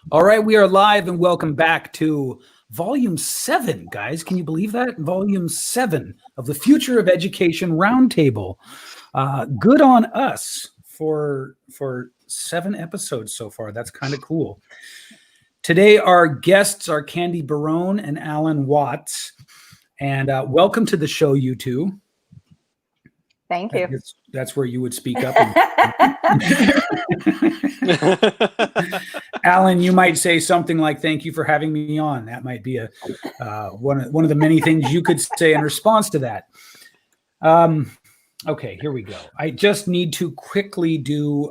All right, we are live and welcome back to Volume 7, guys. Can you believe that? Volume 7 of the Future of Education Roundtable. Good on us for 7 episodes so far. That's kind of cool. Today, our guests are Candy Barone and Alan Watts. And welcome to the show, you two. Thank you. That's where you would speak up. Alan, you might say something like, "Thank you for having me on." That might be one of the many things you could say in response to that. Okay, here we go. I just need to quickly do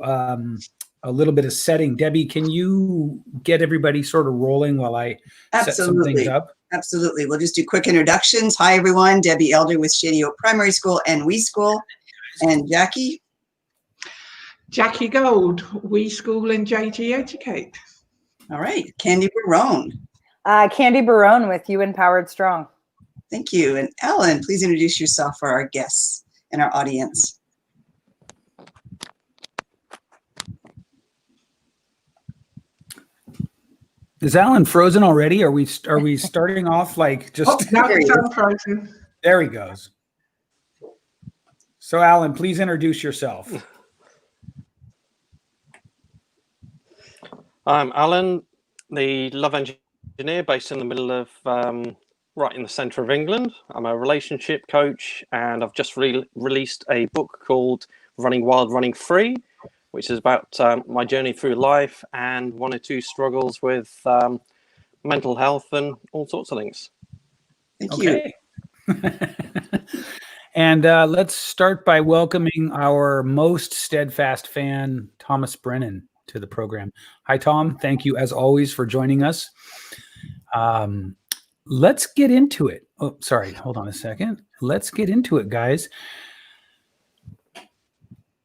a little bit of setting. Debbie, can you get everybody sort of rolling while I set some things up? Absolutely. We'll just do quick introductions. Hi, everyone. Debbie Elder with Shady Oak Primary School and We School. And Jackie? Jackie Gold, We School and JG Educate. All right. Candy Barone. Candy Barone with You Empowered Strong. Thank you. And Alan, please introduce yourself for our guests and our audience. Is Alan frozen already? Are we starting off like just? Oh, now it's unfrozen. There he goes. So Alan, please introduce yourself. I'm Alan, the love engineer based in the middle of, right in the centre of England. I'm a relationship coach, and I've just released a book called Running Wild, Running Free, which is about my journey through life and 1 or 2 struggles with mental health and all sorts of things. Thank you. And let's start by welcoming our most steadfast fan, Thomas Brennan, to the program. Hi, Tom. Thank you, as always, for joining us. Let's get into it. Oh, sorry. Hold on a second. Let's get into it, guys.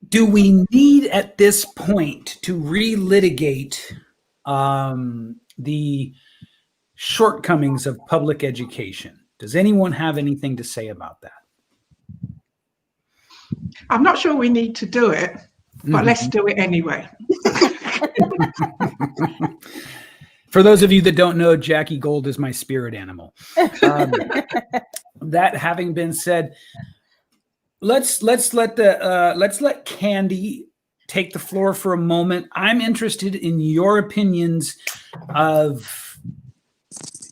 Do we need at this point to relitigate the shortcomings of public education? Does anyone have anything to say about that? I'm not sure we need to do it, but let's do it anyway. For those of you that don't know, Jackie Gold is my spirit animal. That having been said, let's let Candy take the floor for a moment. I'm interested in your opinions of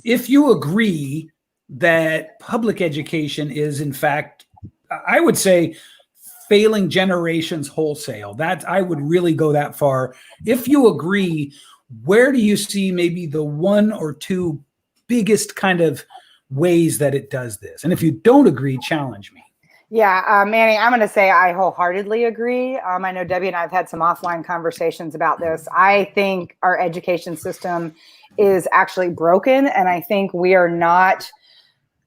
if you agree that public education is, in fact, I would say, failing generations wholesale. That I would really go that far. If you agree, where do you see maybe the 1 or 2 biggest kind of ways that it does this? And if you don't agree, challenge me. Yeah, Manny, I'm going to say I wholeheartedly agree. I know Debbie and I have had some offline conversations about this. I think our education system is actually broken, and I think we are not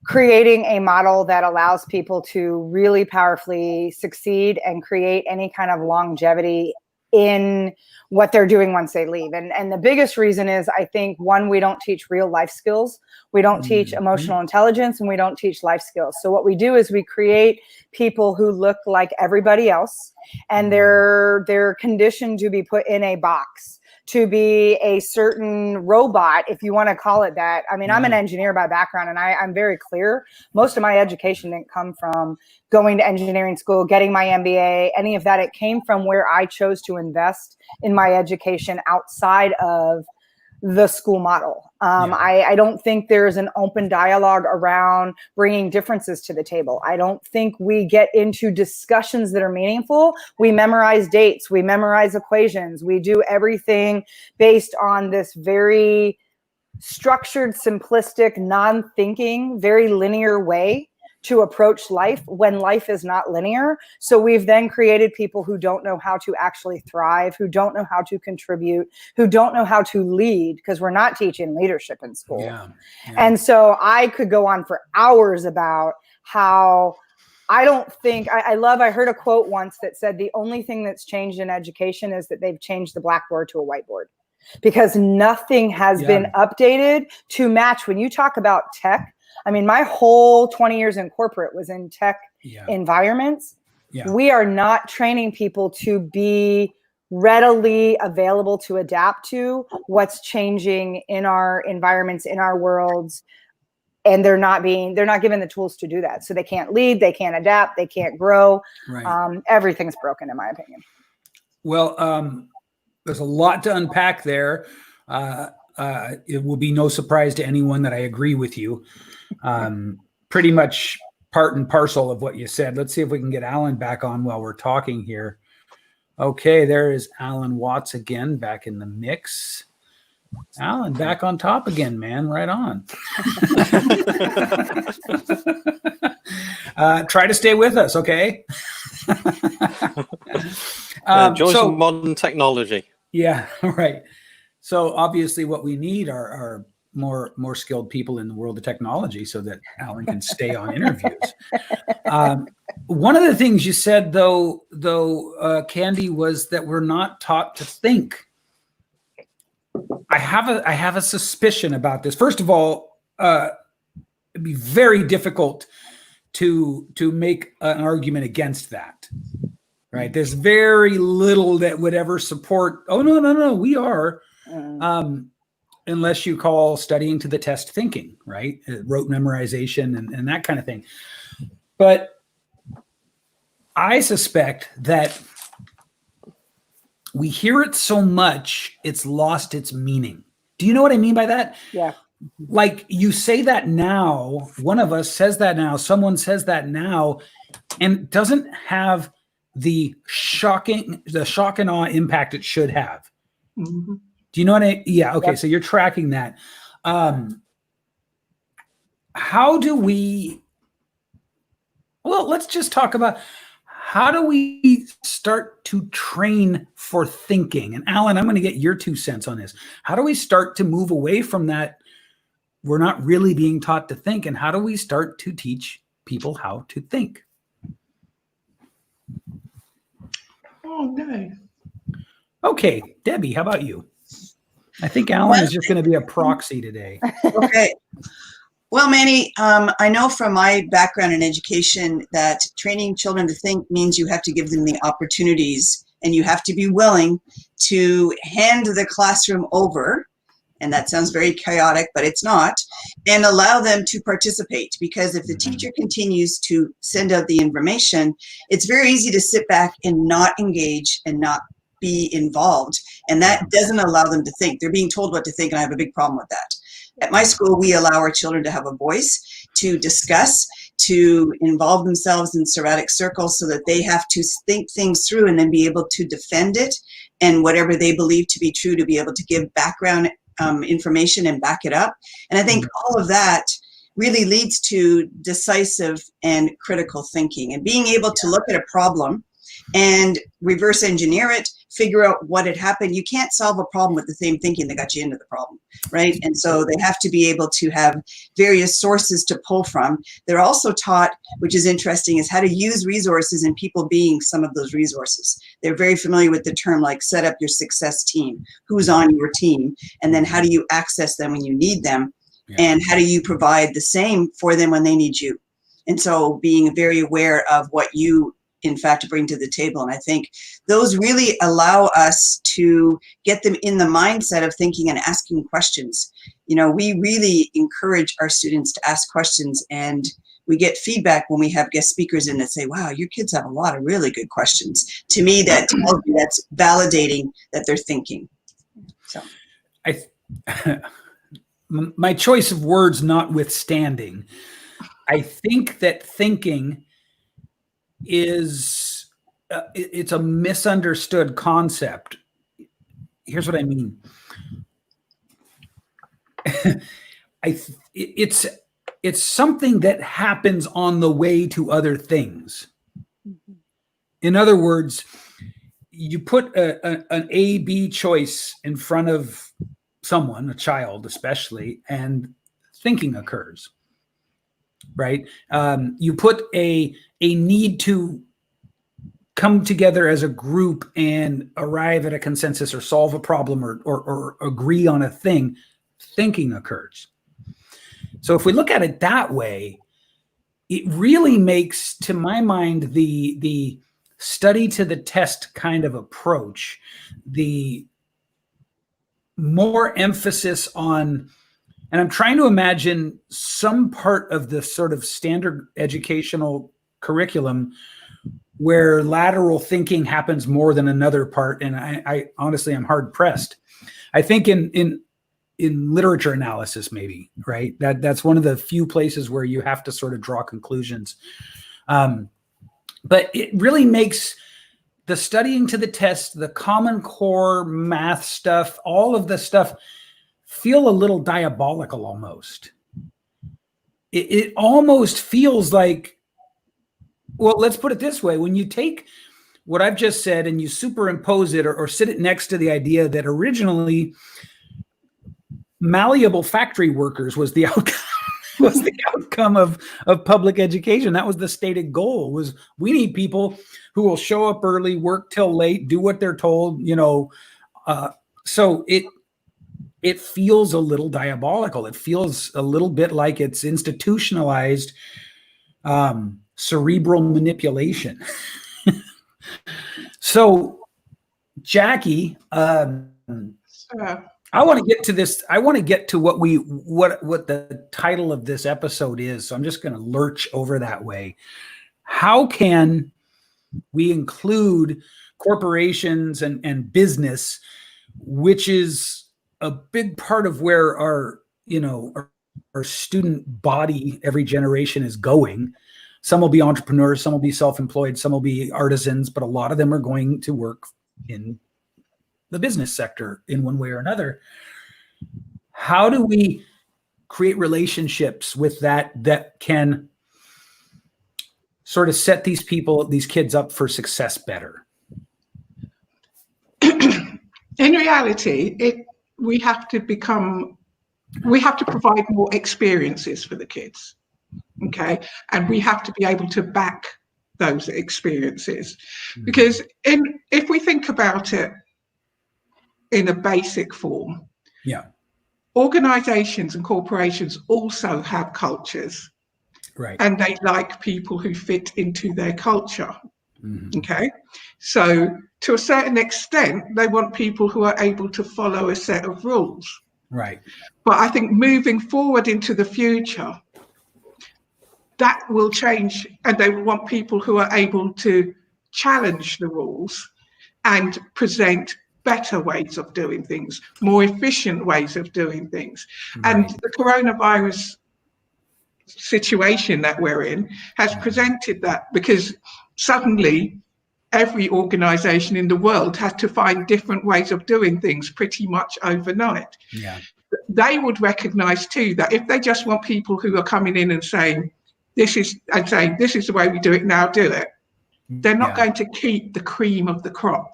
creating a model that allows people to really powerfully succeed and create any kind of longevity in what they're doing once they leave. And the biggest reason is, I think, 1, we don't teach real life skills. We don't teach emotional intelligence, and we don't teach life skills. So what we do is we create people who look like everybody else, and they're conditioned to be put in a box, to be a certain robot, if you want to call it that. I mean, I'm an engineer by background, and I'm very clear. Most of my education didn't come from going to engineering school, getting my MBA, any of that. It came from where I chose to invest in my education outside of the school model. I don't think there's an open dialogue around bringing differences to the table. I don't think we get into discussions that are meaningful. We memorize dates, we memorize equations, we do everything based on this very structured, simplistic, non-thinking, very linear way to approach life when life is not linear. So we've then created people who don't know how to actually thrive, who don't know how to contribute, who don't know how to lead, because we're not teaching leadership in school. And so I could go on for hours about how I don't think, I heard a quote once that said the only thing that's changed in education is that they've changed the blackboard to a whiteboard, because nothing has been updated to match. When you talk about tech, I mean, my whole 20 years in corporate was in tech environments. We are not training people to be readily available to adapt to what's changing in our environments, in our worlds, and they're not given the tools to do that. So they can't lead, they can't adapt, they can't grow. Right. Everything's broken, in my opinion. Well, there's a lot to unpack there. It will be no surprise to anyone that I agree with you. Pretty much part and parcel of what you said. Let's see if we can get Alan back on while we're talking here. Okay, there is Alan Watts again, back in the mix. Alan, back on top again, man. Right on. Try to stay with us, okay? Joys of modern technology. Yeah, right. So obviously what we need are more skilled people in the world of technology so that Alan can stay on interviews. One of the things you said, though, Candy, was that we're not taught to think. I have a suspicion about this. First of all, it'd be very difficult to make an argument against that. Right? There's very little that would ever support. Oh no, we are. Unless you call studying to the test thinking, right? Rote memorization and that kind of thing. But I suspect that we hear it so much, it's lost its meaning. Do you know what I mean by that? Yeah. Like you say that now, one of us says that now, someone says that now, and doesn't have the shock and awe impact it should have. Mm-hmm. Do you know what yeah. Okay. Yep. So you're tracking that. How do we, well, let's just talk about how do we start to train for thinking? And Alan, I'm going to get your 2 cents on this. How do we start to move away from that? We're not really being taught to think. And how do we start to teach people how to think? Oh, no. Okay, Debbie, how about you? I think Alan is just going to be a proxy today. Okay. Well, Manny, I know from my background in education that training children to think means you have to give them the opportunities and you have to be willing to hand the classroom over. And that sounds very chaotic, but it's not, and allow them to participate. Because if the teacher continues to send out the information, it's very easy to sit back and not engage and not be involved. And that doesn't allow them to think. They're being told what to think, and I have a big problem with that. At my school, we allow our children to have a voice, to discuss, to involve themselves in sporadic circles so that they have to think things through and then be able to defend it and whatever they believe to be true, to be able to give background information and back it up. And I think all of that really leads to decisive and critical thinking and being able to look at a problem and reverse engineer it, figure out what had happened. You can't solve a problem with the same thinking that got you into the problem, right? And so they have to be able to have various sources to pull from. They're also taught, which is interesting, is how to use resources and people being some of those resources. They're very familiar with the term like set up your success team, who's on your team, and then how do you access them when you need them, and how do you provide the same for them when they need you. And so being very aware of what you in fact bring to the table. And I think those really allow us to get them in the mindset of thinking and asking questions. You know, we really encourage our students to ask questions, and we get feedback when we have guest speakers in that say, wow, your kids have a lot of really good questions. To me, that tells me that's validating that they're thinking. So my choice of words notwithstanding, I think that thinking is it's a misunderstood concept. Here's what I mean. It's something that happens on the way to other things. In other words, you put an A-B choice in front of someone, a child especially, and thinking occurs. Right? You put a need to come together as a group and arrive at a consensus or solve a problem or agree on a thing, thinking occurs. So if we look at it that way, it really makes, to my mind, the study to the test kind of approach, the more emphasis on, and I'm trying to imagine some part of the sort of standard educational curriculum where lateral thinking happens more than another part. And I honestly, I'm hard pressed. I think in literature analysis, maybe, right? That's one of the few places where you have to sort of draw conclusions. But it really makes the studying to the test, the Common Core math stuff, all of the stuff feel a little diabolical almost. It almost feels like, well, let's put it this way. When you take what I've just said and you superimpose it or sit it next to the idea that originally malleable factory workers was the outcome. Was the outcome of public education. That was the stated goal, was we need people who will show up early, work till late, do what they're told, so it feels a little diabolical. It feels a little bit like it's institutionalized cerebral manipulation. So Jackie, I want to get to this. I want to get to what the title of this episode is. So I'm just going to lurch over that way. How can we include corporations and business, which is a big part of where our student body every generation is going? Some will be entrepreneurs, some will be self-employed, some will be artisans, but a lot of them are going to work in the business sector in one way or another. How do we create relationships with that can sort of set these kids up for success better? In reality, we have to provide more experiences for the kids, okay? And we have to be able to back those experiences. Because if we think about it in a basic form, organizations and corporations also have cultures, right? And they like people who fit into their culture. Okay, so to a certain extent, they want people who are able to follow a set of rules, right? But I think moving forward into the future, that will change, and they will want people who are able to challenge the rules and present better ways of doing things, more efficient ways of doing things. Right. And the coronavirus situation that we're in has presented that, because suddenly every organization in the world has to find different ways of doing things pretty much overnight. Yeah. They would recognize too that if they just want people who are coming in and saying, this is the way we do it, now do it, they're not going to keep the cream of the crop,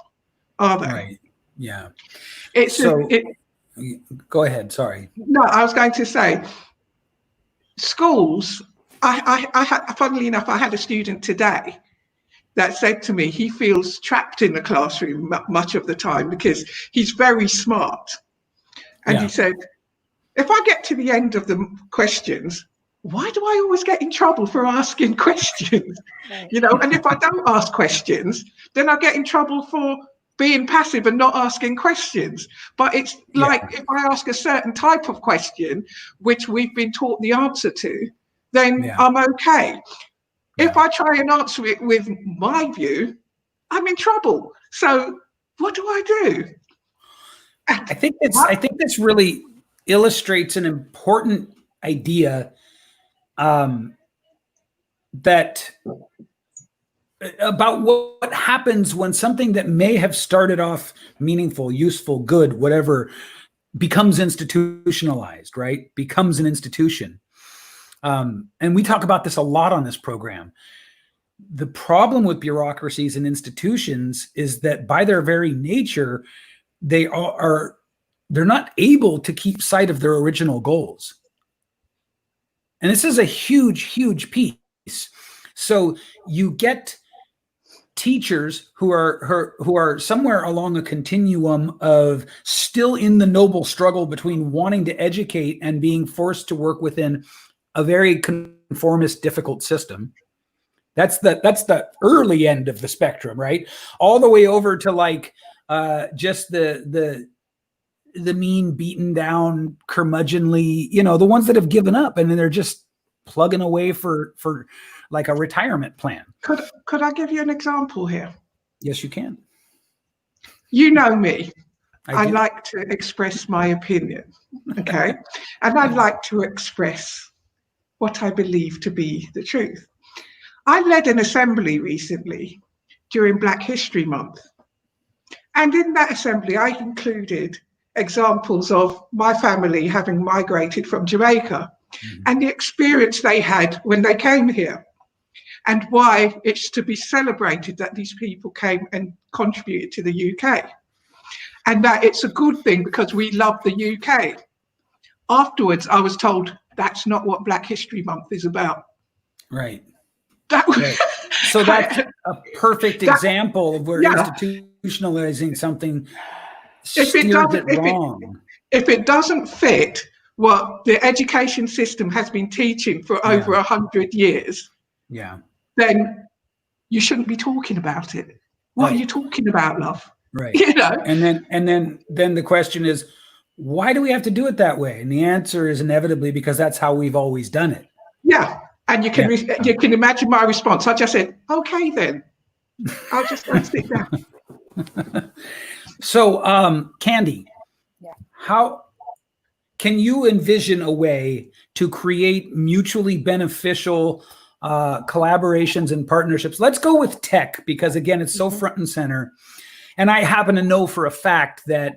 are they? Right. Yeah. Go ahead. Sorry. No, I was going to say, schools, funnily enough, I had a student today that said to me he feels trapped in the classroom much of the time because he's very smart. And he said, if I get to the end of the questions, why do I always get in trouble for asking questions? And if I don't ask questions, then I get in trouble for being passive and not asking questions. But it's like, if I ask a certain type of question, which we've been taught the answer to, then I'm okay. If I try and answer it with my view, I'm in trouble. So what do I do? I think this really illustrates an important idea that about what happens when something that may have started off meaningful, useful, good, whatever, becomes institutionalized, right? Becomes an institution. And we talk about this a lot on this program. The problem with bureaucracies and institutions is that by their very nature, they're not able to keep sight of their original goals. And this is a huge, huge piece. So you get teachers who are somewhere along a continuum of still in the noble struggle between wanting to educate and being forced to work within a very conformist, difficult system. That's the early end of the spectrum, right? All the way over to like just the mean, beaten down, curmudgeonly, the ones that have given up and then they're just plugging away for like a retirement plan. Could I give you an example here? Yes, you can. You know me. I do. like to express my opinion, okay? And I like to express what I believe to be the truth. I led an assembly recently during Black History Month. And in that assembly, I included examples of my family having migrated from Jamaica and the experience they had when they came here, and why it's to be celebrated that these people came and contributed to the UK. And that it's a good thing because we love the UK. Afterwards, I was told that's not what Black History Month is about. Right. Right. So that's a perfect example of where institutionalizing something steers it wrong. If it doesn't fit what the education system has been teaching for over 100 years, then you shouldn't be talking about it. What are you talking about, love? Right. And then the question is, why do we have to do it that way? And the answer is inevitably because that's how we've always done it. Yeah. And you can imagine my response. I just said, okay, then I'll just go sit down. So, Candy, how can you envision a way to create mutually beneficial collaborations and partnerships? Let's go with tech, because again, it's so front and center. And I happen to know for a fact that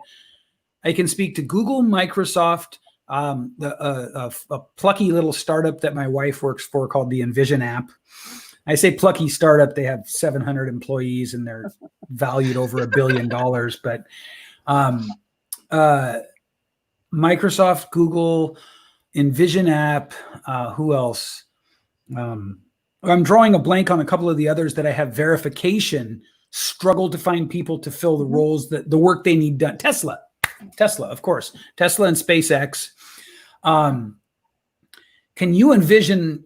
I can speak to Google, Microsoft, a plucky little startup that my wife works for called the Envision app. I say plucky startup, they have 700 employees and they're valued over $1 billion. But Microsoft, Google, Envision app, who else? I'm drawing a blank on a couple of the others that I have verification, struggle to find people to fill the roles, that the work they need done. Tesla, of course, Tesla and SpaceX. Can you envision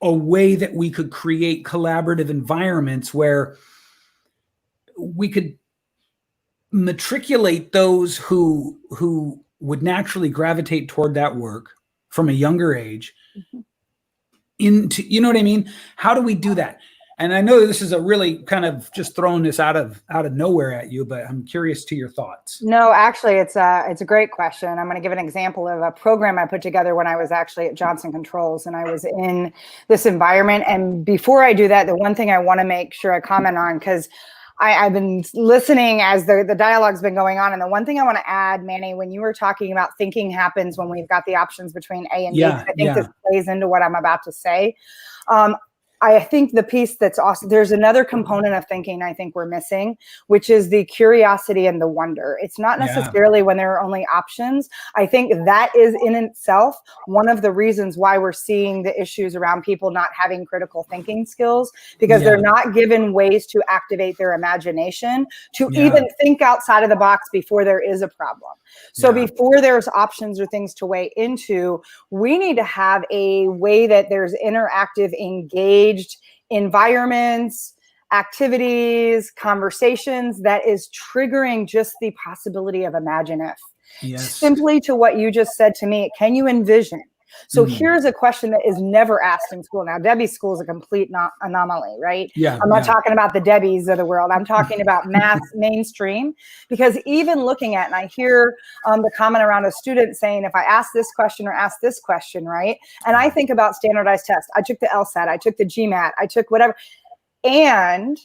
a way that we could create collaborative environments where we could matriculate those who would naturally gravitate toward that work from a younger age into, you know what I mean? How do we do that? And I know this is a really kind of just throwing this out of nowhere at you, but I'm curious to your thoughts. No, actually, it's a great question. I'm going to give an example of a program I put together when I was actually at Johnson Controls, and I was in this environment. And before I do that, the one thing I want to make sure I comment on, because I've been listening as the dialogue's been going on. And the one thing I want to add, Manny, when you were talking about thinking happens when we've got the options between A and B, I think this plays into what I'm about to say. I think the piece that's awesome, there's another component of thinking I think we're missing, which is the curiosity and the wonder. It's not necessarily when there are only options. I think that is in itself one of the reasons why we're seeing the issues around people not having critical thinking skills, because they're not given ways to activate their imagination, to even think outside of the box before there is a problem. So before there's options or things to weigh into, we need to have a way that there's interactive, engaged environments, activities, conversations that is triggering just the possibility of imagine if. Simply to what you just said to me, can you envision? So here's a question that is never asked in school. Now, Debbie's school is a complete anomaly, right? I'm not talking about the Debbies of the world. I'm talking about math mainstream, because even looking at, and I hear the comment around a student saying, if I ask this question or ask this question, right? And I think about standardized tests. I took the LSAT, I took the GMAT, I took whatever. And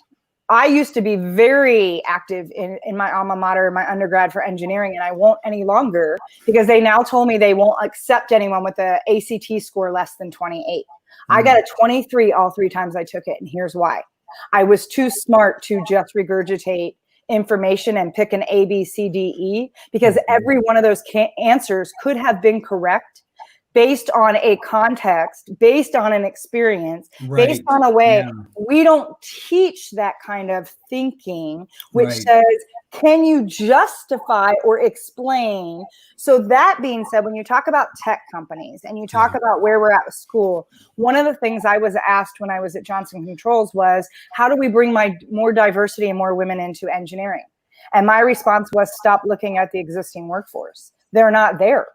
I used to be very active in my alma mater, my undergrad for engineering, and I won't any longer because they now told me they won't accept anyone with an ACT score less than 28. I got a 23 all 3 times I took it, and here's why. I was too smart to just regurgitate information and pick an A, B, C, D, E, because every one of those answers could have been correct based on a context, based on an experience, Right. based on a way. Yeah. We don't teach that kind of thinking, which Right. says, can you justify or explain? So that being said, when you talk about tech companies and you talk Yeah. about where we're at with school, one of the things I was asked when I was at Johnson Controls was, how do we bring more diversity and more women into engineering? And my response was, stop looking at the existing workforce. They're not there.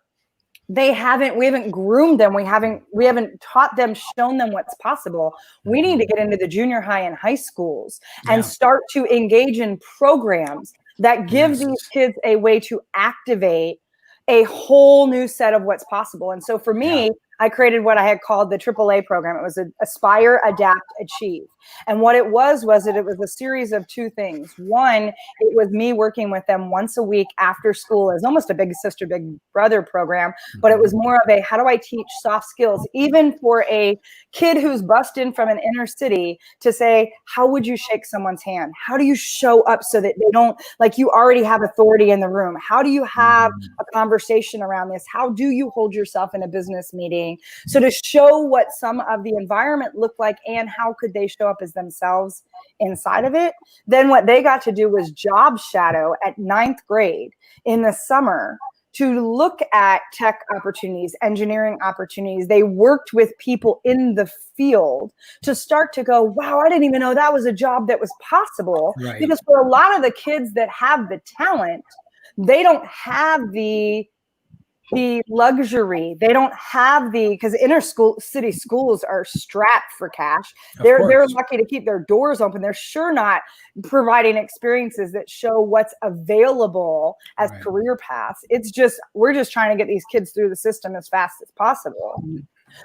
We haven't groomed them. We haven't taught them, shown them what's possible. We need to get into the junior high and high schools and Yeah. start to engage in programs that give Yes. these kids a way to activate a whole new set of what's possible. And so for me, I created what I had called the AAA program. It was Aspire, Adapt, Achieve. And what it was that it was a series of two things. One, it was me working with them once a week after school. It was almost a big sister, big brother program, but it was more of a, how do I teach soft skills, even for a kid who's bussed in from an inner city, to say, how would you shake someone's hand? How do you show up so that they don't, like, you already have authority in the room? How do you have a conversation around this? How do you hold yourself in a business meeting? So to show what some of the environment looked like and how could they show up as themselves inside of it. Then what they got to do was job shadow at 9th grade in the summer to look at tech opportunities, engineering opportunities. They worked with people in the field to start to go, wow, I didn't even know that was a job that was possible. Right. Because for a lot of the kids that have the talent, they don't have the luxury. They don't have because inner city schools are strapped for cash. They're lucky to keep their doors open. They're sure not providing experiences that show what's available as career paths. We're just trying to get these kids through the system as fast as possible.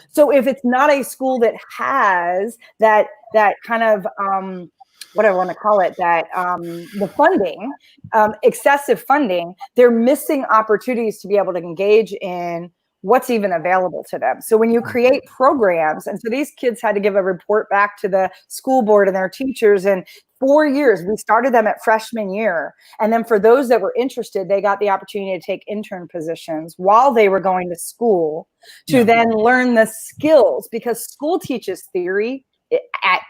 So if it's not a school that has that kind of what I want to call it, that the funding, excessive funding, they're missing opportunities to be able to engage in what's even available to them. So when you create programs, and so these kids had to give a report back to the school board and their teachers, and 4 years, we started them at freshman year. And then for those that were interested, they got the opportunity to take intern positions while they were going to school to then learn the skills, because school teaches theory at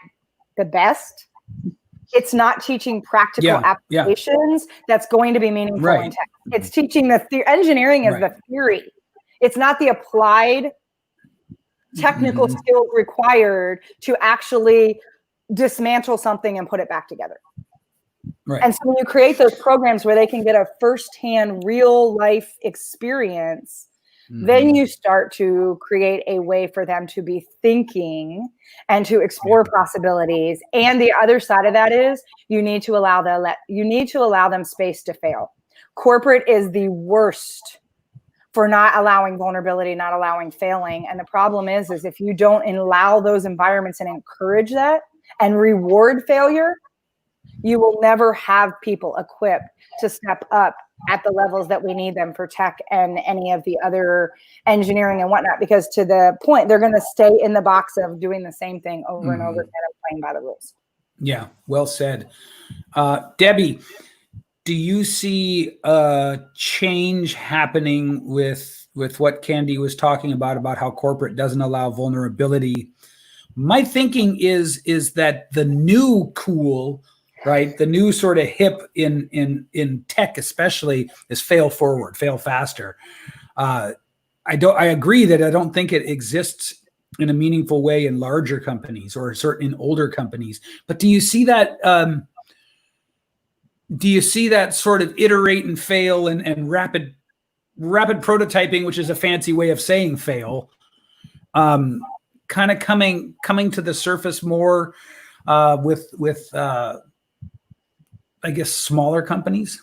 the best. It's not teaching practical applications that's going to be meaningful in tech. It's teaching engineering is the theory. It's not the applied technical skills required to actually dismantle something and put it back together. Right. And so when you create those programs where they can get a firsthand real life experience, then you start to create a way for them to be thinking and to explore possibilities. And the other side of that is you need to allow them space to fail. Corporate is the worst for not allowing vulnerability, not allowing failing. And the problem is if you don't allow those environments and encourage that and reward failure, you will never have people equipped to step up at the levels that we need them for tech and any of the other engineering and whatnot, because to the point, they're going to stay in the box of doing the same thing over and over again and playing by the rules. Yeah, well said. Debbie, do you see a change happening with what Candy was talking about how corporate doesn't allow vulnerability? My thinking is that the new cool, right, the new sort of hip in tech especially, is fail forward, fail faster. I agree that I don't think it exists in a meaningful way in larger companies or certain older companies. But do you see that? Do you see that sort of iterate and fail and rapid prototyping, which is a fancy way of saying fail, kind of coming to the surface more with I guess smaller companies,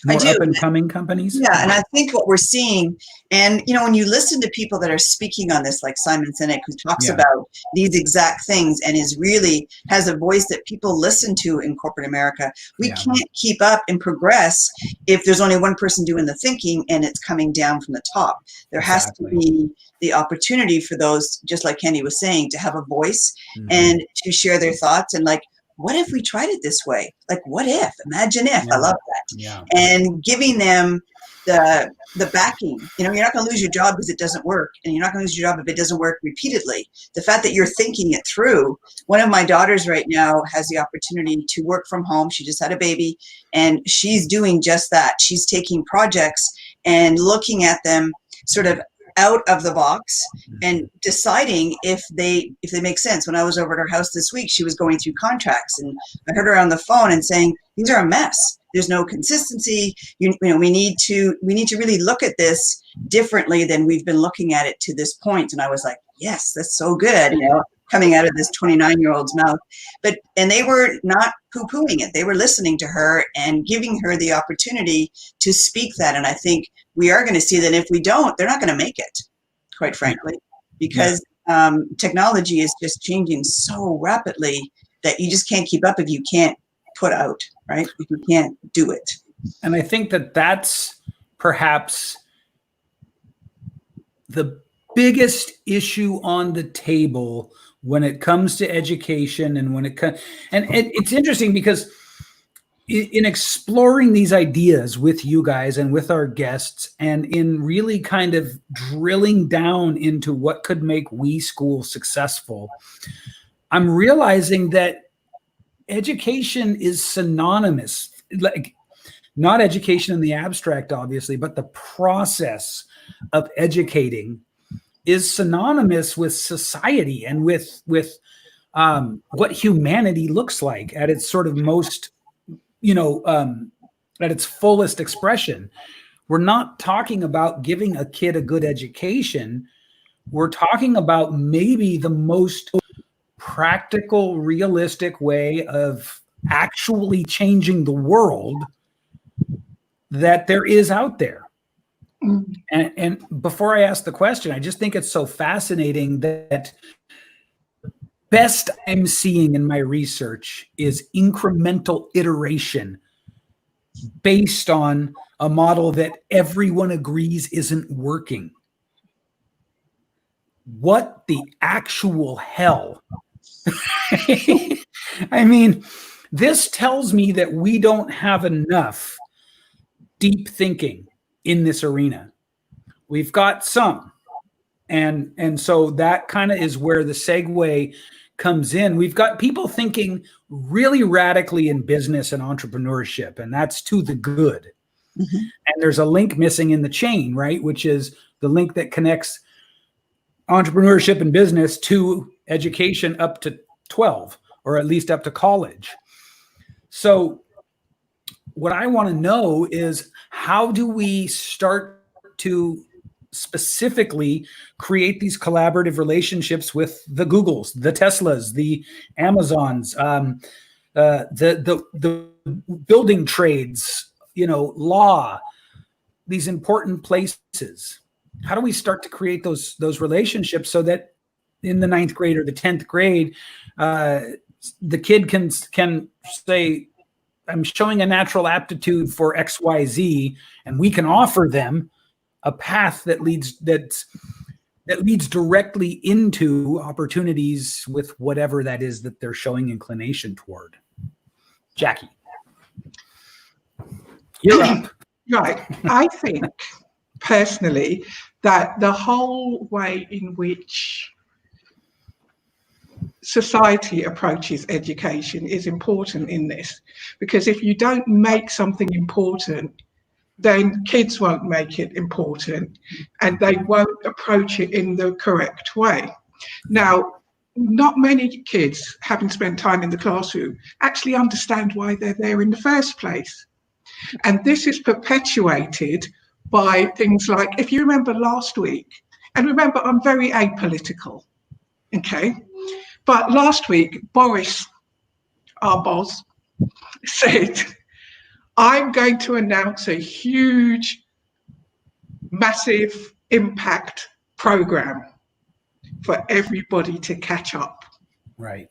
more up and coming companies? Yeah, and I think what we're seeing, and when you listen to people that are speaking on this, like Simon Sinek, who talks about these exact things and has a voice that people listen to in corporate America, we can't keep up and progress if there's only one person doing the thinking and it's coming down from the top. There has to be the opportunity for those, just like Candy was saying, to have a voice and to share their thoughts and what if we tried it this way? Like, what if? Imagine if. I love that. Yeah. And giving them the backing. You know, you're not going to lose your job because it doesn't work, and you're not going to lose your job if it doesn't work repeatedly. The fact that you're thinking it through. One of my daughters right now has the opportunity to work from home. She just had a baby, and she's doing just that. She's taking projects and looking at them sort of out of the box and deciding if they make sense. When I was over at her house this week, she was going through contracts, and I heard her on the phone and saying, these are a mess. There's no consistency. You know, we need to really look at this differently than we've been looking at it to this point. And I was like, yes, that's so good, you know, coming out of this 29-year-old's mouth. And they were not poo-pooing it. They were listening to her and giving her the opportunity to speak that. And I think we are going to see that if we don't, they're not going to make it, quite frankly, because technology is just changing so rapidly that you just can't keep up if you can't put out, right? If you can't do it. And I think that that's perhaps the biggest issue on the table when it comes to education, and when it comes, and it's interesting because in exploring these ideas with you guys and with our guests, and in really kind of drilling down into what could make We School successful, I'm realizing that education is synonymous, like not education in the abstract, obviously, but the process of educating is synonymous with society and with what humanity looks like at its sort of most, at its fullest expression. We're not talking about giving a kid a good education. We're talking about maybe the most practical, realistic way of actually changing the world that there is out there. And before I ask the question, I just think it's so fascinating that best I'm seeing in my research is incremental iteration based on a model that everyone agrees isn't working. What the actual hell? I mean, this tells me that we don't have enough deep thinking in this arena. We've got some, and so that kind of is where the segue comes in. We've got people thinking really radically in business and entrepreneurship, and that's to the good. Mm-hmm. And there's a link missing in the chain, right? Which is the link that connects entrepreneurship and business to education up to 12, or at least up to college. So what I want to know is, how do we start to specifically create these collaborative relationships with the Googles, the Teslas, the Amazons, the building trades, law, these important places? How do we start to create those relationships so that in the 9th grade or the 10th grade, the kid can say, I'm showing a natural aptitude for XYZ, and we can offer them a path that leads directly into opportunities with whatever that is that they're showing inclination toward. Jackie, you're up. Right. I think personally that the whole way in which society approaches education is important in this, because if you don't make something important, then kids won't make it important and they won't approach it in the correct way. Now, not many kids, having spent time in the classroom, actually understand why they're there in the first place. And this is perpetuated by things like, if you remember last week, and remember, I'm very apolitical, okay? But last week, Boris, our boss, said, I'm going to announce a huge, massive impact program for everybody to catch up. Right.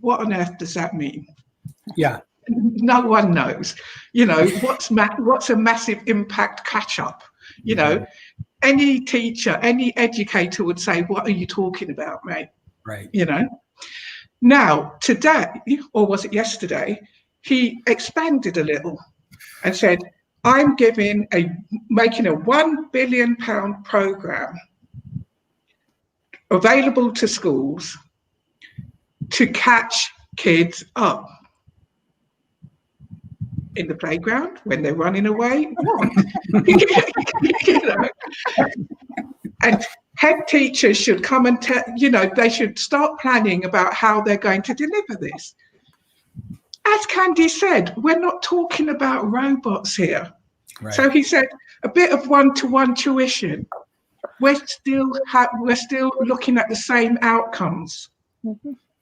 What on earth does that mean? Yeah. No one knows. What's a massive impact catch up? Any teacher, any educator would say, what are you talking about, mate? Right. Now, today, or was it yesterday, he expanded a little and said, I'm making a £1 billion program available to schools to catch kids up in the playground when they're running away. You know? And head teachers should come and they should start planning about how they're going to deliver this. As Candy said, we're not talking about robots here. Right. So he said a bit of one-to-one tuition. We're still looking at the same outcomes.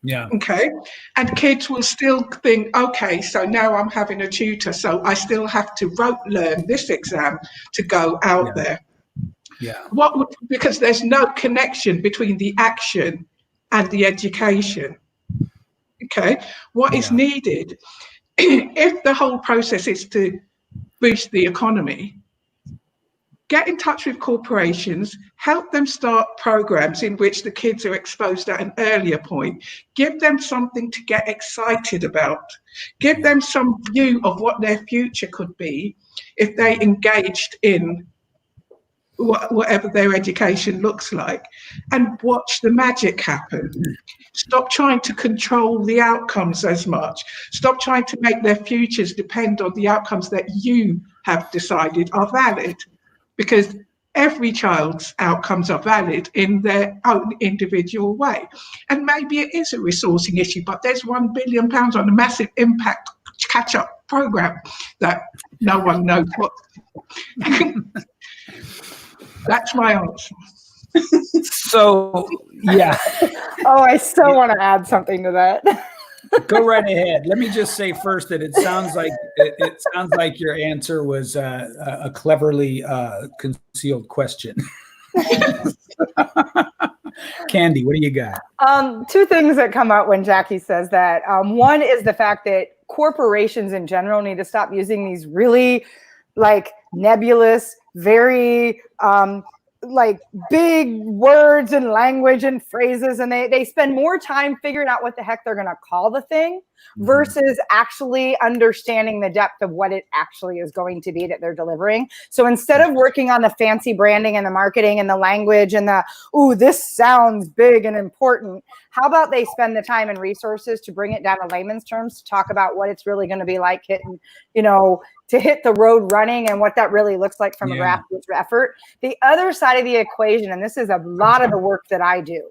Yeah. Okay. And kids will still think, okay, so now I'm having a tutor, so I still have to rote learn this exam to go out there. Yeah. Because there's no connection between the action and the education. Okay. What is needed, if the whole process is to boost the economy, get in touch with corporations, help them start programs in which the kids are exposed at an earlier point, give them something to get excited about, give them some view of what their future could be if they engaged in whatever their education looks like, and watch the magic happen. Stop trying to control the outcomes as much. Stop trying to make their futures depend on the outcomes that you have decided are valid, because every child's outcomes are valid in their own individual way. And maybe it is a resourcing issue, but there's £1 billion on a massive impact catch-up program that no one knows what. That's my answer. So, yeah, Oh, I still want to add something to that. go right ahead. Let me just say first that it sounds like your answer was a cleverly concealed question. Candy, what do you got? Two things that come out when Jackie says that. One is the fact that corporations in general need to stop using these really nebulous, very big words and language and phrases, and they spend more time figuring out what the heck they're going to call the thing versus actually understanding the depth of what it actually is going to be that they're delivering. So instead of working on the fancy branding and the marketing and the language and this sounds big and important, how about they spend the time and resources to bring it down to layman's terms, to talk about what it's really going to be like hitting, to hit the road running and what that really looks like from a grassroots effort. The other side of the equation, and this is a lot of the work that I do,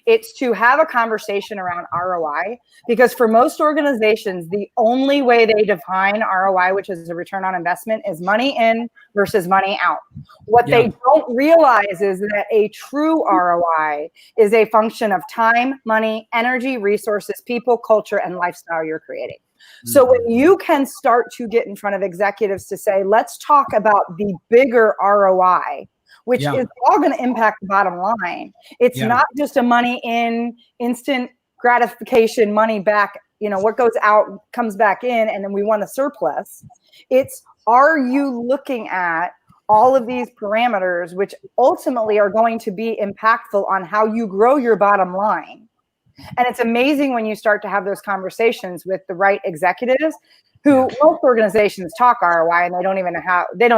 it's to have a conversation around ROI, because for most organizations, the only way they define ROI, which is a return on investment, is money in versus money out. What they don't realize is that a true ROI is a function of time, money, energy, resources, people, culture, and lifestyle you're creating. So when you can start to get in front of executives to say, let's talk about the bigger ROI, which is all going to impact the bottom line. It's not just a money in, instant gratification, money back, what goes out comes back in, and then we want a surplus. It's, are you looking at all of these parameters, which ultimately are going to be impactful on how you grow your bottom line? And it's amazing when you start to have those conversations with the right executives, who most organizations talk ROI and they don't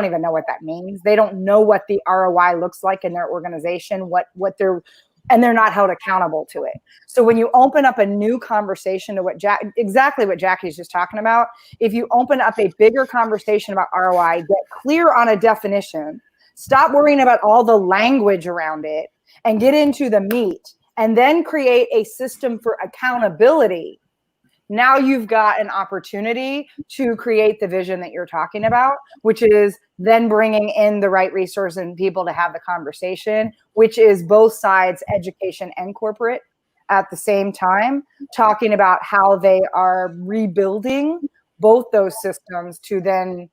even know what that means. They don't know what the ROI looks like in their organization, and they're not held accountable to it. So when you open up a new conversation to exactly what Jackie's just talking about, if you open up a bigger conversation about ROI, get clear on a definition, stop worrying about all the language around it, and get into the meat, and then create a system for accountability, now you've got an opportunity to create the vision that you're talking about, which is then bringing in the right resources and people to have the conversation, which is both sides, education and corporate, at the same time, talking about how they are rebuilding both those systems to then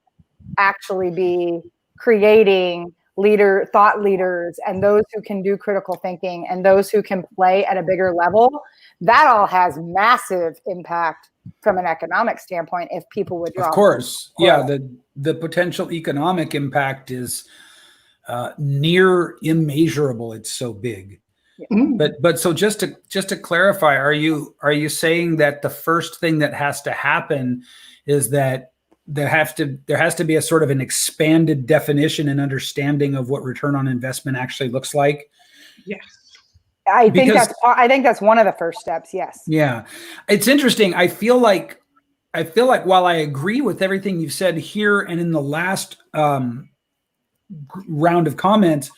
actually be creating thought leaders, and those who can do critical thinking, and those who can play at a bigger level. That all has massive impact from an economic standpoint if people would draw. Of course. Yeah, the potential economic impact is near immeasurable. It's so big. But so just to clarify, are you saying that the first thing that has to happen is that there has to be a sort of an expanded definition and understanding of what return on investment actually looks like. Yes. I think that's one of the first steps. Yes. Yeah. It's interesting. I feel like while I agree with everything you've said here and in the last round of comments,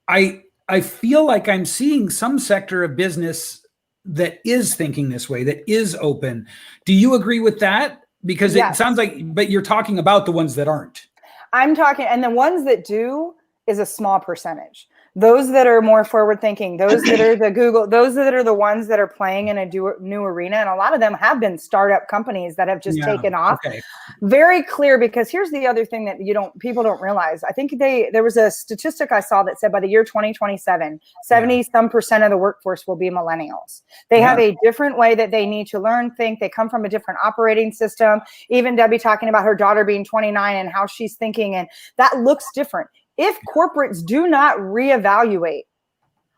I feel like I'm seeing some sector of business that is thinking this way, that is open. Do you agree with that? Because Yes. it sounds like, but you're talking about the ones that aren't. I'm talking, and the ones that do is a small percentage. Those that are more forward thinking, those that are the Google, those that are the ones that are playing in a new arena. And a lot of them have been startup companies that have just taken off. Okay. Very clear, because here's the other thing that people don't realize. I think there was a statistic I saw that said by the year 2027, 70% of the workforce will be millennials. They have a different way that they need to learn, think. They come from a different operating system. Even Debbie talking about her daughter being 29 and how she's thinking, and that looks different. If corporates do not reevaluate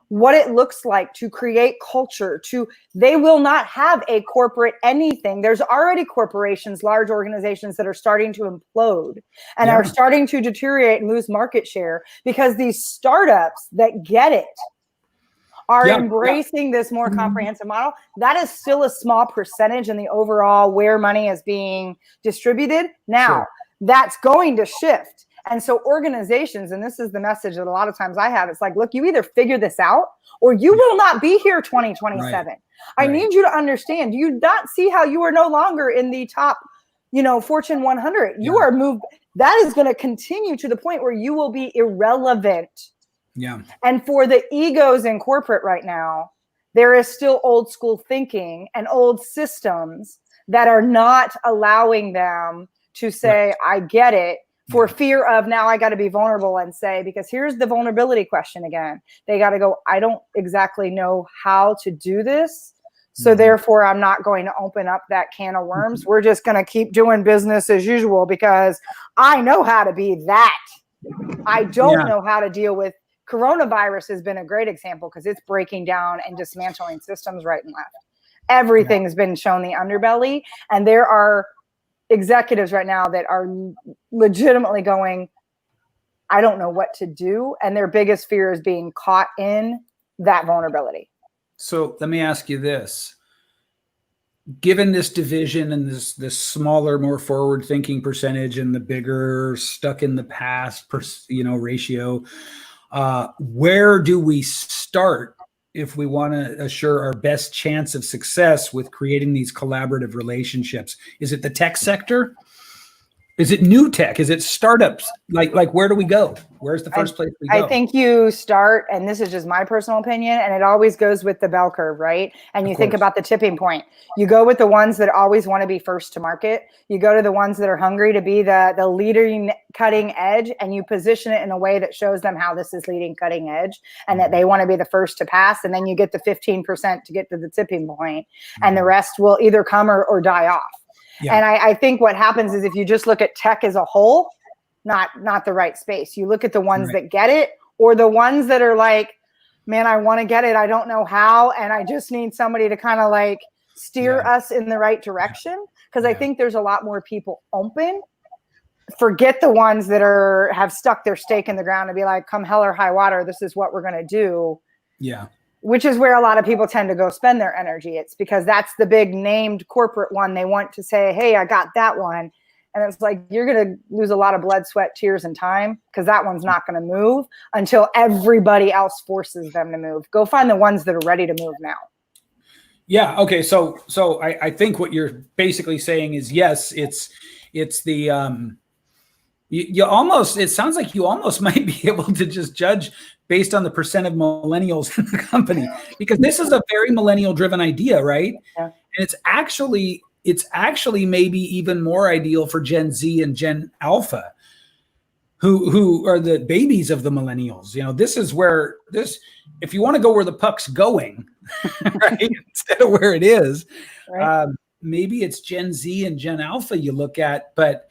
what it looks like to create culture, they will not have a corporate anything. There's already corporations, large organizations that are starting to implode and are starting to deteriorate and lose market share because these startups that get it are embracing this more comprehensive model. That is still a small percentage in the overall where money is being distributed. Now, that's going to shift. And so organizations, and this is the message that a lot of times I have, it's like, look, you either figure this out or you will not be here 2027. Right. I need you to understand, do you not see how you are no longer in the top, Fortune 100? You are moved. That is going to continue to the point where you will be irrelevant. Yeah. And for the egos in corporate right now, there is still old school thinking and old systems that are not allowing them to say, I get it. For fear of now I got to be vulnerable and say, because here's the vulnerability question again. They got to go, I don't exactly know how to do this. So therefore I'm not going to open up that can of worms. We're just going to keep doing business as usual because I know how to be that. I don't know how to deal with coronavirus. Has been a great example because it's breaking down and dismantling systems right and left. Everything's been shown the underbelly, and there are executives right now that are legitimately going, I don't know what to do. And their biggest fear is being caught in that vulnerability. So let me ask you this. Given this division and this smaller, more forward thinking percentage and the bigger stuck in the past, ratio, where do we start if we want to assure our best chance of success with creating these collaborative relationships? Is it the tech sector? Is it new tech? Is it startups? Like where do we go? Where's the first place we go? I think you start, and this is just my personal opinion, and it always goes with the bell curve, right? And you think about the tipping point. You go with the ones that always want to be first to market. You go to the ones that are hungry to be the leading cutting edge, and you position it in a way that shows them how this is leading cutting edge and that they want to be the first to pass. And then you get the 15% to get to the tipping point, and the rest will either come or die off. Yeah. And I think what happens is if you just look at tech as a whole, not the right space. You look at the ones that get it, or the ones that are like, man, I want to get it. I don't know how. And I just need somebody to kind of like steer us in the right direction. Because I think there's a lot more people open. Forget the ones that have stuck their stake in the ground and be like, come hell or high water, this is what we're going to do. Yeah. Which is where a lot of people tend to go spend their energy. It's because that's the big named corporate one. They want to say, hey, I got that one. And it's like, you're going to lose a lot of blood, sweat, tears, and time because that one's not going to move until everybody else forces them to move. Go find the ones that are ready to move now. Yeah. Okay. So I think what you're basically saying is, yes, it's the, you almost, it sounds like you almost might be able to just judge based on the percent of millennials in the company, because this is a very millennial driven idea, right? Yeah. And it's actually maybe even more ideal for Gen Z and Gen Alpha, who are the babies of the millennials. This is where if you want to go where the puck's going, right, instead of where it is, right. Maybe it's Gen Z and Gen Alpha you look at, but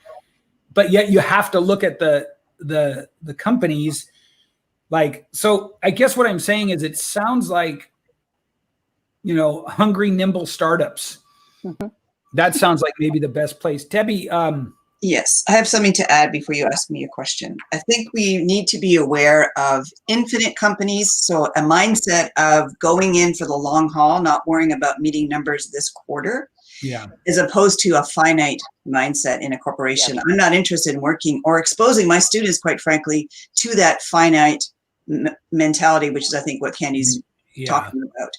yet you have to look at the companies. Like, so I guess what I'm saying is it sounds like, hungry, nimble startups that sounds like maybe the best place. Debbie, Yes, I have something to add before you ask me a question. I think we need to be aware of infinite companies. So a mindset of going in for the long haul, not worrying about meeting numbers this quarter, yeah, as opposed to a finite mindset in a corporation. I'm not interested in working or exposing my students, quite frankly, to that finite mentality, which is, I think, what Candy's talking about.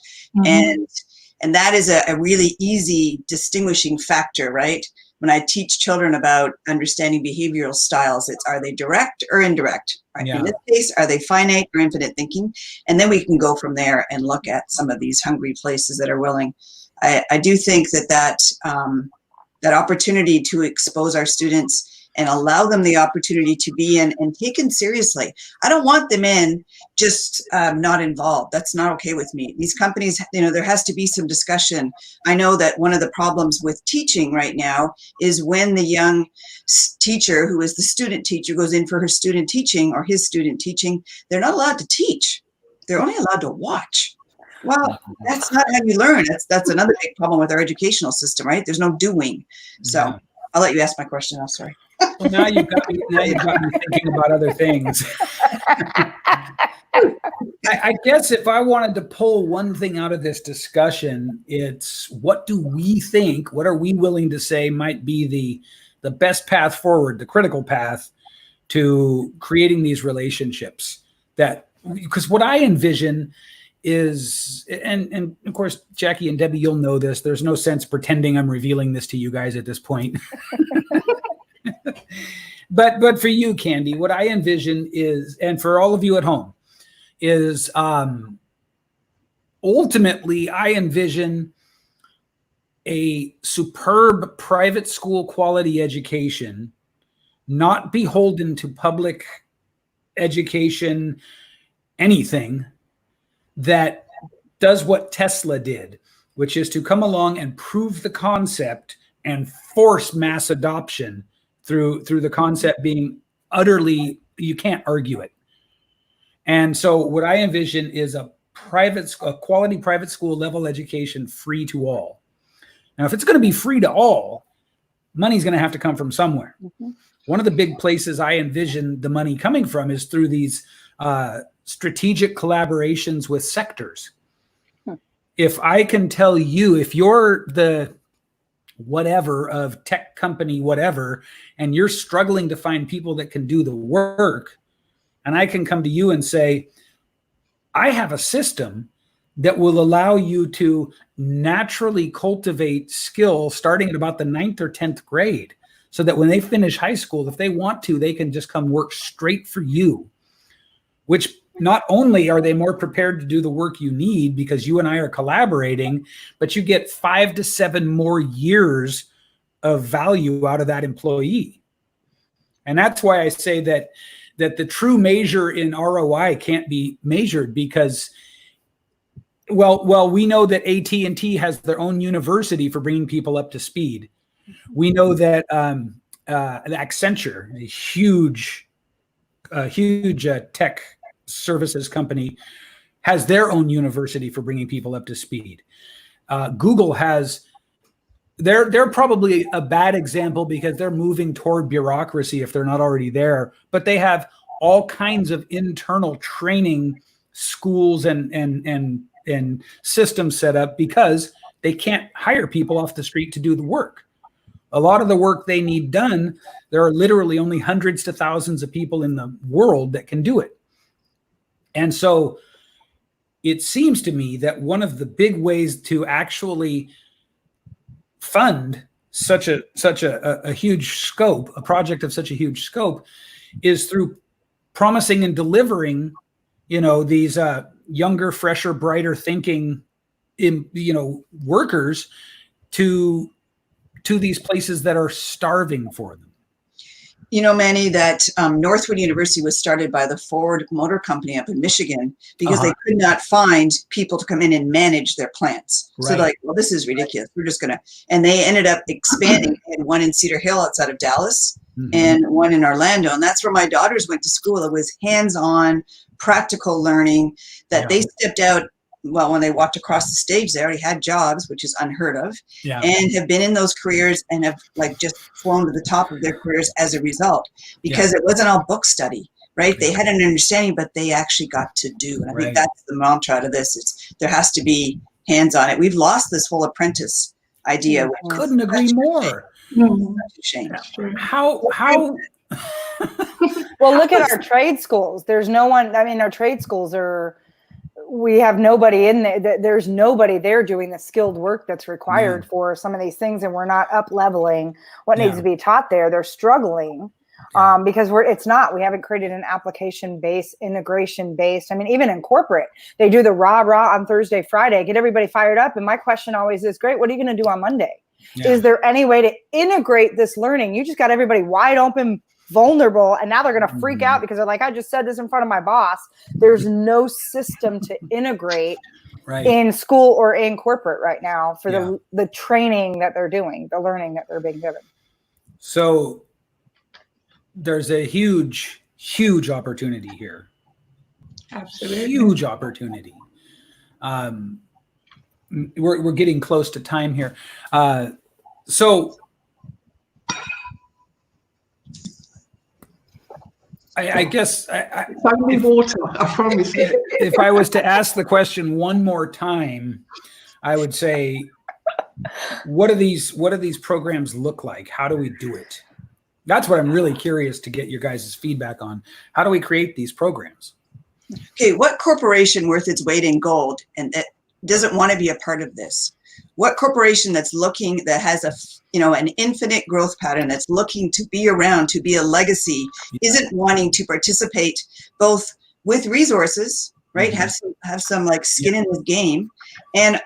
And that is a really easy distinguishing factor, right? When I teach children about understanding behavioral styles, it's, are they direct or indirect? Right? Yeah. In this case, are they finite or infinite thinking? And then we can go from there and look at some of these hungry places that are willing. I do think that opportunity to expose our students and allow them the opportunity to be in and taken seriously. I don't want them in just not involved. That's not okay with me. These companies, there has to be some discussion. I know that one of the problems with teaching right now is when the young teacher, who is the student teacher, goes in for her student teaching or his student teaching, they're not allowed to teach. They're only allowed to watch. Well, that's not how you learn. That's another big problem with our educational system, right? There's no doing. So I'll let you ask my question. I'm sorry. Well, now you've got me thinking about other things. I guess if I wanted to pull one thing out of this discussion, it's what do we think, what are we willing to say might be the best path forward, the critical path to creating these relationships? That, because what I envision is, and of course, Jackie and Debbie, you'll know this, there's no sense pretending I'm revealing this to you guys at this point. But for you, Candy, what I envision is, and for all of you at home, is ultimately I envision a superb private school quality education, not beholden to public education, anything that does what Tesla did, which is to come along and prove the concept and force mass adoption through the concept being utterly, you can't argue it. And so what I envision is a quality private school level education free to all. Now, if it's going to be free to all, money's going to have to come from somewhere. Mm-hmm. One of the big places I envision the money coming from is through these strategic collaborations with sectors. If I can tell you, if you're the whatever of tech company, whatever, and you're struggling to find people that can do the work, and I can come to you and say, I have a system that will allow you to naturally cultivate skill starting at about the 9th or 10th grade, so that when they finish high school, if they want to, they can just come work straight for you, which not only are they more prepared to do the work you need because you and I are collaborating, but you get 5 to 7 more years of value out of that employee. And that's why I say that the true measure in ROI can't be measured because, well, we know that AT&T has their own university for bringing people up to speed. We know that Accenture, a huge tech services company, has their own university for bringing people up to speed. Google has, they're probably a bad example because they're moving toward bureaucracy if they're not already there, but they have all kinds of internal training schools and systems set up because they can't hire people off the street to do the work. A lot of the work they need done, there are literally only hundreds to thousands of people in the world that can do it. And so it seems to me that one of the big ways to actually fund such a huge scope, a project of such a huge scope, is through promising and delivering, these younger, fresher, brighter thinking, workers to these places that are starving for them. Manny, that Northwood University was started by the Ford Motor Company up in Michigan because they could not find people to come in and manage their plants. Right. So they're like, well, this is ridiculous. We're just going to, and they ended up expanding. They had one in Cedar Hill outside of Dallas and one in Orlando. And that's where my daughters went to school. It was hands-on, practical learning that they stepped out well, when they walked across the stage, they already had jobs, which is unheard of, Yeah. and have been in those careers and have like just flown to the top of their careers as a result, because it wasn't all book study, right? They had an understanding, but they actually got to do. And I think that's the mantra to this. It's there has to be hands on it. We've lost this whole apprentice idea. Which Couldn't agree more. such a shame. How Well, look at our trade schools. There's no one. I mean, our trade schools we have nobody in there. There's nobody there doing the skilled work that's required for some of these things, and we're not up leveling what needs to be taught there. They're struggling because we haven't created an application based, integration based. I mean, even in corporate, they do the rah on Thursday, Friday, get everybody fired up. And my question always is, great, what are you going to do on Monday? Yeah. Is there any way to integrate this learning? You just got everybody wide open, vulnerable, and now they're going to freak out because they're like, I just said this in front of my boss. There's no system to integrate in school or in corporate right now for the training that they're doing, the learning that they're being given. So there's a huge opportunity here. Absolutely. Huge opportunity. We're getting close to time here. So I guess water, I promise you. If I was to ask the question one more time, I would say, what do these programs look like? How do we do it? That's what I'm really curious to get your guys' feedback on. How do we create these programs? Okay, what corporation worth its weight in gold and that doesn't want to be a part of this? What corporation that has an infinite growth pattern, that's looking to be around, to be a legacy, isn't wanting to participate both with resources, right? Have some like skin in the game, and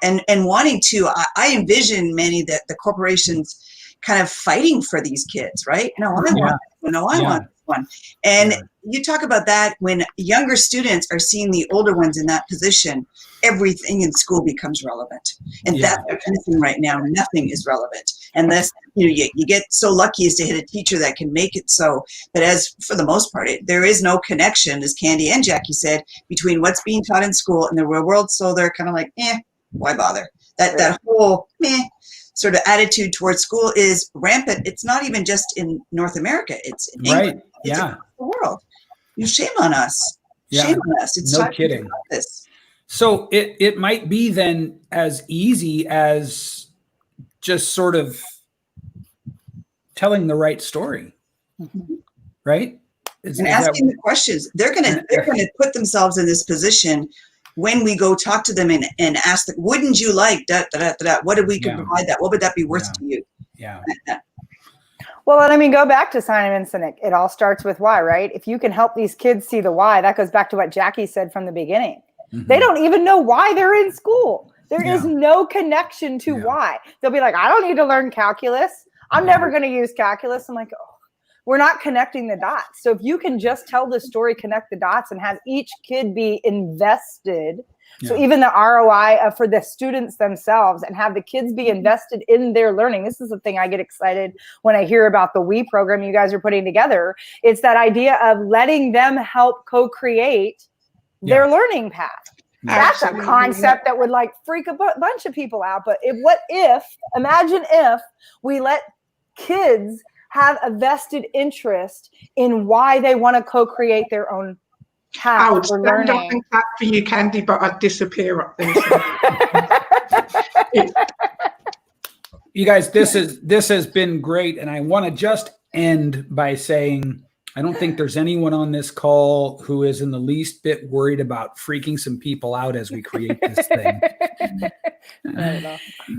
wanting to. I envision many that the corporations kind of fighting for these kids, right? No, I want this one. And you talk about that when younger students are seeing the older ones in that position, everything in school becomes relevant. And that's what's missing right now. Nothing is relevant. Unless you get so lucky as to hit a teacher that can make it so. But as for the most part, there is no connection, as Candy and Jackie said, between what's being taught in school and the real world. So they're kind of like, why bother? That whole sort of attitude towards school is rampant. It's not even just in North America. It's in England. It's across the world. Shame on us. Shame on us. It's no kidding. This. So it might be then as easy as just sort of telling the right story, right? And asking the questions. They're gonna put themselves in this position when we go talk to them and ask them, wouldn't you like what if we could provide that? What would that be worth to you? Yeah. Well, and I mean, go back to Simon Sinek. It all starts with why, right? If you can help these kids see the why, that goes back to what Jackie said from the beginning. They don't even know why they're in school. There is no connection to why. They'll be like, I don't need to learn calculus. I'm never going to use calculus. I'm like, we're not connecting the dots. So if you can just tell the story, connect the dots, and have each kid be invested. So even the ROI for the students themselves, and have the kids be invested in their learning. This is the thing I get excited when I hear about the WE program you guys are putting together. It's that idea of letting them help co-create their learning path. That's a concept that would like freak a bunch of people out. But imagine if we let kids have a vested interest in why they want to co-create their own path. I would stand up and clap for you, Candy, but I'd disappear up there. You guys, this has been great, and I want to just end by saying I don't think there's anyone on this call who is in the least bit worried about freaking some people out as we create this thing.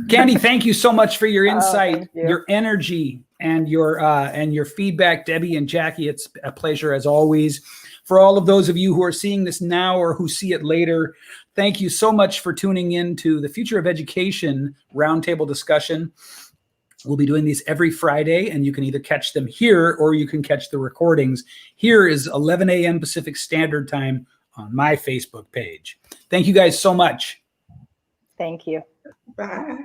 Candy, thank you so much for your insight, your energy, and your feedback. Debbie and Jackie, it's a pleasure as always. For all of those of you who are seeing this now or who see it later, thank you so much for tuning in to the Future of Education Roundtable discussion. We'll be doing these every Friday, and you can either catch them here or you can catch the recordings. Here is 11 a.m. Pacific Standard Time on my Facebook page. Thank you guys so much. Thank you. Bye.